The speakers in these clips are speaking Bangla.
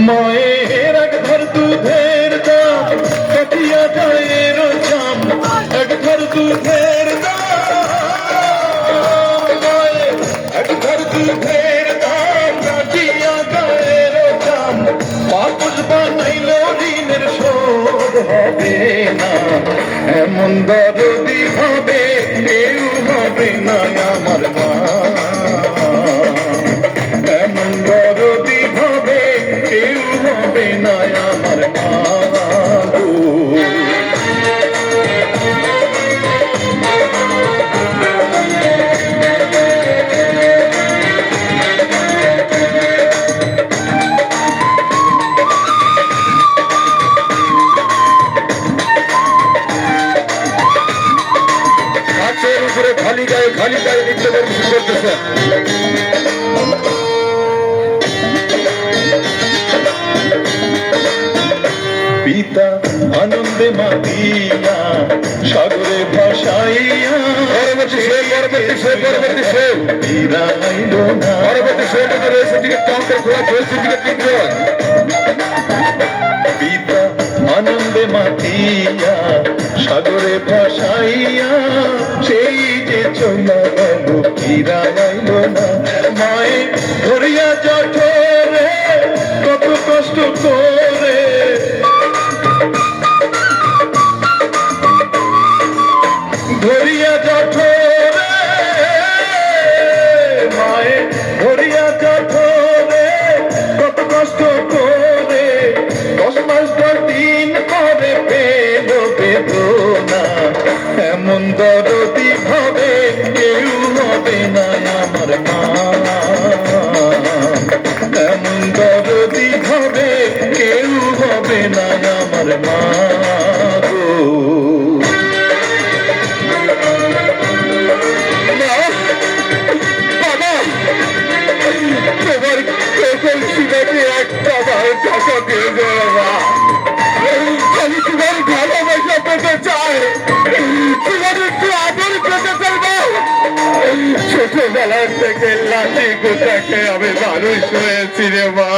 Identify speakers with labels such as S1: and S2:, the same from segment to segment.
S1: মায়ের এক ঘর দুধের দাম কাটিয়া গায়ের চাম, এক ঘর দুধের দাম, মায়ের এক ঘর দুধের দাম কাটিয়া গায়ের চাম, পাপস বানাইল ঋণের শোধ হবে না, এমন দরদি হবে কেউ হবে না আমার মা, এমন দরদি হবে কেউ হবে না আমার মা গো। খালি গায়ে লিখতে শুরু করতেছে। পিতা আনন্দে মাতিয়া সাগরে ভাসাইয়া, পরবর্তী পিতা আনন্দে মাতিয়া সাগরে ভাসাইয়া, সেই যে চলা গেল ফিরা আইল না, মায়ে ধরিয়া জঠরে কত কষ্ট করে, ধরিয়া জঠরে মায়ে ধরিয়া জঠরে কত কষ্ট করে, 10 মাস 10 দিন পরে পেল বেদনা, এমন দরদি হবে কেউ হবে না আমার মা, এমন দরদি হবে কেউ হবে না আমার মা গো। একটা টাকা দিয়ে দেওয়া, আমি তোমার ভালোবাসা পেতে চাই, তোমার একটু আদর পেতে চাইবো, ছোটবেলার থেকে লাঠি গোটাকে আমি মানুষ হয়েছি রে মা।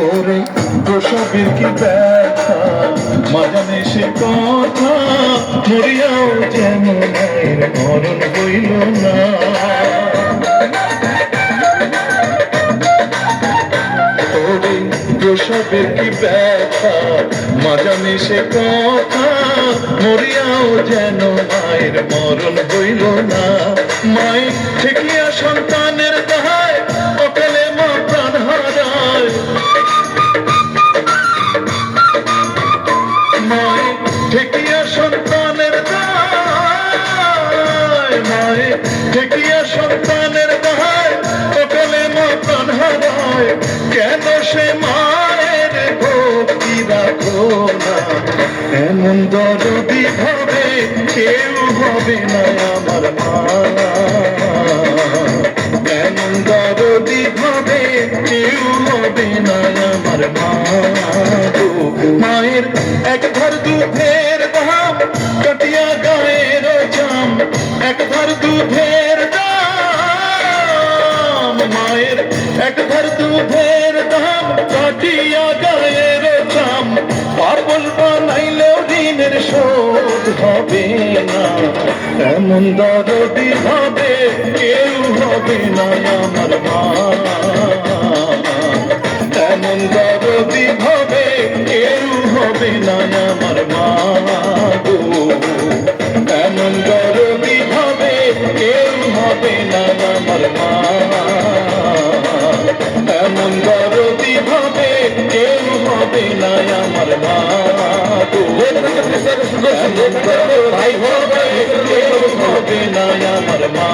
S1: ওরে প্রসবের কি ব্যথা মা জানে সে কথা, মরিয়াও যেন মায়ের মরণ হইল না, ওরে প্রসবের কি ব্যথা মা জানে সে কথা, মরিয়াও যেন মায়ের মরণ হইল না, মায়ের ঠেকিয়া সন্তানের দায় অকালে মা প্রাণ হারায়, মায়ের ঠেকিয়া সন্তানের দায়, মায়ের ঠেকিয়া সন্তানের দায় অকালে মা প্রাণ হারায়, কেন সে মায়ের ভক্তি রাখো না, এমন দরদি হবে কেউ হবে না আমার মা, এমন দরদি হবে কেউ হবে না আমার মা গো। মায়ের এক ঘর দুধের দাম কাটিয়া গায়ের চাম, এক ঘর দুধের দাম, মায়ের এক ঘর দুধের দাম কাটিয়া গায়ের চাম, পাপস বানাইলেও ঋণের শোধ হবে না, এমন দরদি হবে কেউ হবে না আমার মা, এমন দরদি হবে কেউ হবে না আমার মা গো, এমন দরদি হবে কেউ হবে না আমার মা, এমন দরদি হবে কেউ হবে না আমার মা গো, ভাই হবে কেউ হবে না আমার মা,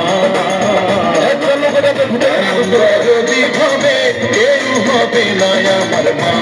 S1: দরদি হবে কেউ হবে না আমার মা।